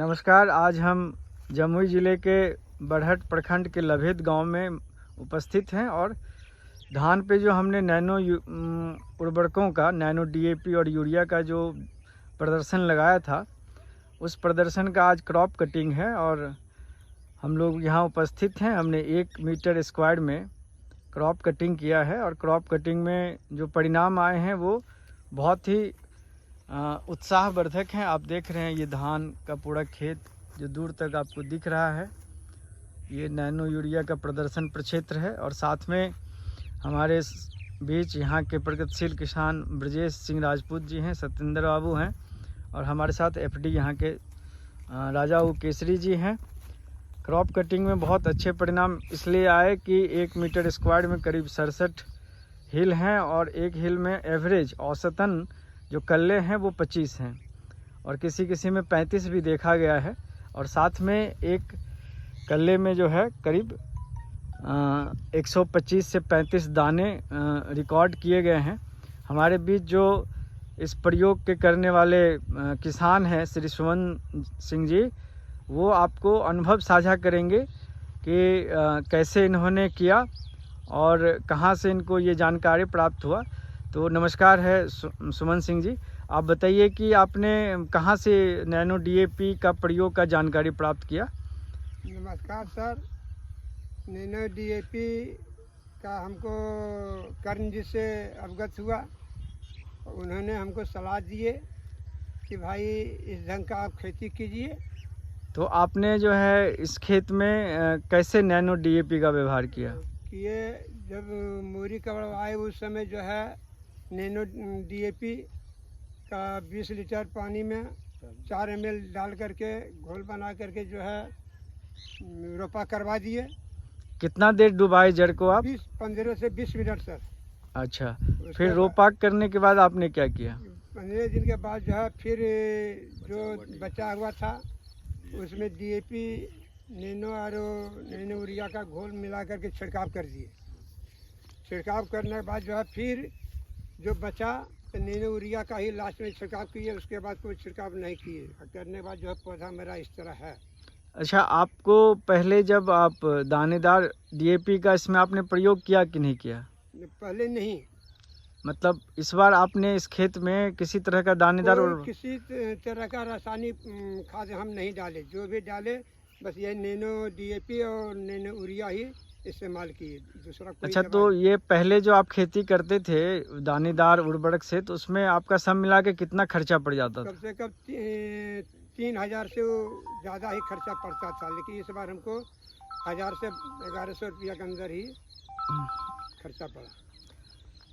नमस्कार। आज हम जमुई ज़िले के बरहट प्रखंड के लभेद गांव में उपस्थित हैं और धान पे जो हमने नैनो उर्वरकों का नैनो डीएपी और यूरिया का जो प्रदर्शन लगाया था, उस प्रदर्शन का आज क्रॉप कटिंग है और हम लोग यहाँ उपस्थित हैं। हमने 1 मीटर स्क्वायर में क्रॉप कटिंग किया है और क्रॉप कटिंग में जो परिणाम आए हैं वो बहुत ही उत्साहवर्धक हैं। आप देख रहे हैं ये धान का पूरा खेत जो दूर तक आपको दिख रहा है, ये नैनो यूरिया का प्रदर्शन प्रक्षेत्र है। और साथ में हमारे बीच यहाँ के प्रगतिशील किसान ब्रजेश सिंह राजपूत जी हैं, सत्येंद्र बाबू हैं और हमारे साथ एफडी यहाँ के राजा केसरी जी हैं। क्रॉप कटिंग में बहुत अच्छे परिणाम इसलिए आए कि 1 मीटर स्क्वायर में करीब 67 हिल हैं और एक हिल में एवरेज औसतन जो कल्ले हैं वो 25 हैं और किसी किसी में 35 भी देखा गया है। और साथ में एक कल्ले में जो है करीब 125 से 35 दाने रिकॉर्ड किए गए हैं। हमारे बीच जो इस प्रयोग के करने वाले किसान हैं श्री सुमन सिंह जी, वो आपको अनुभव साझा करेंगे कि कैसे इन्होंने किया और कहाँ से इनको ये जानकारी प्राप्त हुआ। तो नमस्कार है सुमन सिंह जी, आप बताइए कि आपने कहाँ से नैनो डीएपी का प्रयोग का जानकारी प्राप्त किया। नमस्कार सर, नैनो डीएपी का हमको कर्ण जी से अवगत हुआ। उन्होंने हमको सलाह दिए कि भाई इस ढंग का आप खेती कीजिए। तो आपने जो है इस खेत में कैसे नैनो डीएपी का व्यवहार किया? किए जब मूरी कवड़ आए उस समय जो है नैनो डीएपी का 20 लीटर पानी में 4 ml डाल करके घोल बना करके जो है रोपा करवा दिए। कितना देर डुबाए जड़ को आप? 15 से 20 मिनट सर। अच्छा, फिर रोपा करने के बाद आपने क्या किया? 15 दिन के बाद जो है फिर जो बचा हुआ था उसमें डीएपी नैनो और नैनो यूरिया का घोल मिला करके छिड़काव कर दिए। छिड़काव करने के बाद जो है फिर जो बचा तो नैनो यूरिया का ही लास्ट में छिड़काव किए, उसके बाद कोई छिड़काव नहीं किए। करने के बाद जो है पौधा मेरा इस तरह है। अच्छा, आपको पहले जब आप दानेदार डीएपी का इसमें आपने प्रयोग किया कि नहीं किया? पहले नहीं, मतलब इस बार आपने इस खेत में किसी तरह का दानेदार और किसी तरह का रासायनिक खाद हम नहीं डाले। जो भी डाले बस ये नैनो डीएपी और नैनो यूरिया ही इस्तेमाल किए, दूसरा कोई। अच्छा, तो ये पहले जो आप खेती करते थे दानेदार उर्वरक से, तो उसमें आपका सब मिला के कितना खर्चा पड़ जाता था? कम से कम 3000 से ज़्यादा ही खर्चा पड़ता था, लेकिन इस बार हमको 1000 से 1100 रुपया के अंदर ही खर्चा पड़ा।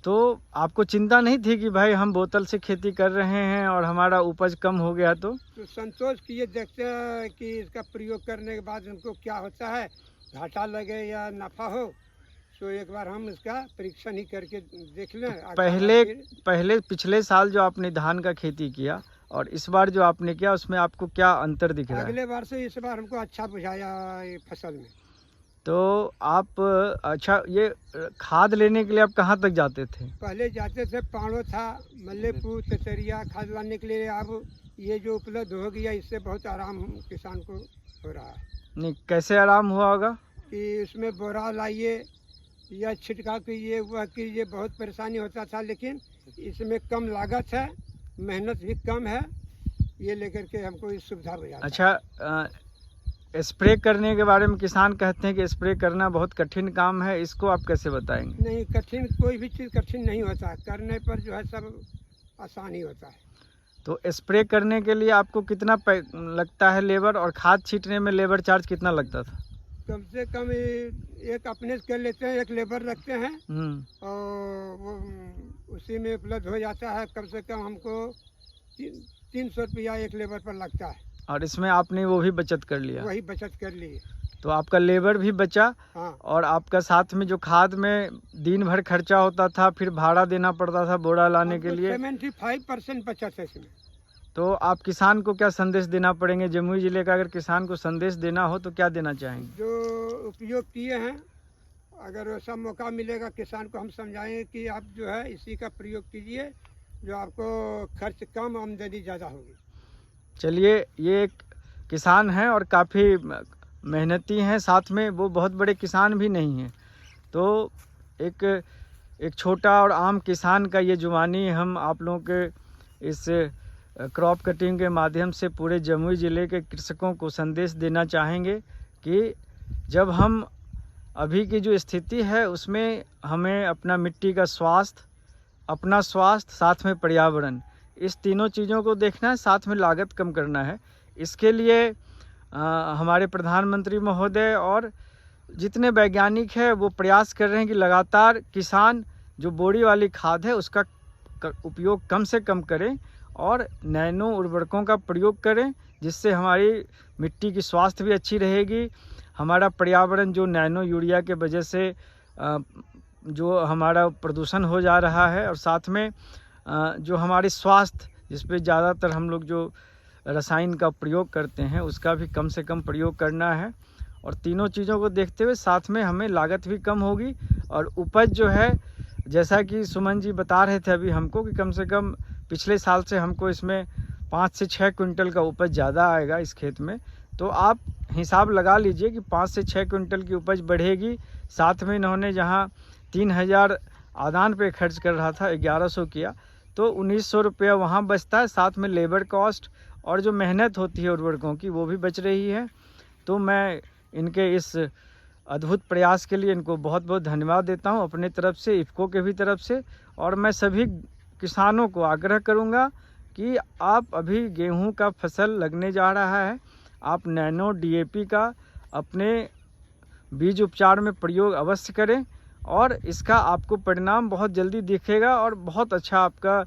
तो आपको चिंता नहीं थी कि भाई हम बोतल से खेती कर रहे हैं और हमारा उपज कम हो गया? तो संतोष किए देखते हैं कि इसका प्रयोग करने के बाद हमको क्या होता है, घाटा लगे या नफा हो, तो एक बार हम इसका परीक्षण ही करके देख लें। पहले पिछले साल जो आपने धान का खेती किया और इस बार जो आपने किया उसमें आपको क्या अंतर दिख रहा है? अगले बार से इस बार हमको अच्छा बुझाया ये फसल में। तो आप अच्छा, ये खाद लेने के लिए आप कहाँ तक जाते थे? पहले जाते थे, पाणो था, मल्लेपुर, तेतरिया खाद लाने के लिए। अब ये जो उपलब्ध हो गया इससे बहुत आराम किसान को हो रहा है। नहीं, कैसे आराम हुआ होगा? कि उसमें बोरा लाइए या छिड़काव कीजिए, वह कीजिए, बहुत परेशानी होता था, लेकिन इसमें कम लागत है, मेहनत भी कम है, ये लेकर के हमको इस सुविधा हो जाती है। अच्छा, स्प्रे करने के बारे में किसान कहते हैं कि स्प्रे करना बहुत कठिन काम है, इसको आप कैसे बताएंगे? नहीं, कठिन कोई भी चीज़ कठिन नहीं होता, करने पर जो है सब आसान ही होता है। तो स्प्रे करने के लिए आपको कितना लगता है लेबर, और खाद छींटने में लेबर चार्ज कितना लगता था? कम से कम एक अपने से कर लेते हैं, एक लेबर रखते हैं और वो उसी में उपलब्ध हो जाता है। कम से कम हमको 300 रुपया एक लेबर पर लगता है। और इसमें आपने वो भी बचत कर लिया? वही बचत कर लिए, तो आपका लेबर भी बचा। हाँ। और आपका साथ में जो खाद में दिन भर खर्चा होता था, फिर भाड़ा देना पड़ता था बोरा लाने के लिए, 75% बचत है इसमें। तो आप किसान को क्या संदेश देना पड़ेंगे? जमुई जिले का अगर किसान को संदेश देना हो तो क्या देना चाहेंगे? जो उपयोग किए हैं, अगर वैसा मौका मिलेगा किसान को हम समझाएंगे कि आप जो है इसी का प्रयोग कीजिए, जो आपको खर्च कम, आमदनी ज़्यादा होगी। चलिए, ये एक किसान हैं और काफ़ी मेहनती हैं, साथ में वो बहुत बड़े किसान भी नहीं हैं। तो एक छोटा और आम किसान का ये जुबानी हम आप लोगों के इस क्रॉप कटिंग के माध्यम से पूरे जमुई ज़िले के कृषकों को संदेश देना चाहेंगे कि जब हम अभी की जो स्थिति है उसमें हमें अपना मिट्टी का स्वास्थ्य, अपना स्वास्थ्य, साथ में पर्यावरण, इस तीनों चीज़ों को देखना है, साथ में लागत कम करना है। इसके लिए हमारे प्रधानमंत्री महोदय और जितने वैज्ञानिक हैं वो प्रयास कर रहे हैं कि लगातार किसान जो बोरी वाली खाद है उसका उपयोग कम से कम करें और नैनो उर्वरकों का प्रयोग करें, जिससे हमारी मिट्टी की स्वास्थ्य भी अच्छी रहेगी। हमारा पर्यावरण जो नैनो यूरिया के वजह से जो हमारा प्रदूषण हो जा रहा है, और साथ में जो हमारे स्वास्थ्य जिस पे ज़्यादातर हम लोग जो रसायन का प्रयोग करते हैं उसका भी कम से कम प्रयोग करना है। और तीनों चीज़ों को देखते हुए साथ में हमें लागत भी कम होगी और उपज जो है, जैसा कि सुमन जी बता रहे थे अभी हमको, कि कम से कम पिछले साल से हमको इसमें 5 से 6 क्विंटल का उपज ज़्यादा आएगा इस खेत में। तो आप हिसाब लगा लीजिए कि 5 से 6 क्विंटल की उपज बढ़ेगी। साथ में इन्होंने जहाँ 3000 आदान पे खर्च कर रहा था 1100 किया, तो 1900 रुपया वहाँ बचता है। साथ में लेबर कॉस्ट और जो मेहनत होती है उर्वरकों की वो भी बच रही है। तो मैं इनके इस अद्भुत प्रयास के लिए इनको बहुत बहुत धन्यवाद देता हूं अपने तरफ से, इफ़को के भी तरफ से। और मैं सभी किसानों को आग्रह करूंगा कि आप अभी गेहूं का फसल लगने जा रहा है, आप नैनो डीएपी का अपने बीज उपचार में प्रयोग अवश्य करें और इसका आपको परिणाम बहुत जल्दी दिखेगा और बहुत अच्छा आपका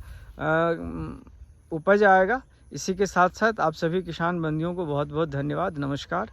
उपज आएगा। इसी के साथ साथ आप सभी किसान बंधुओं को बहुत बहुत धन्यवाद। नमस्कार।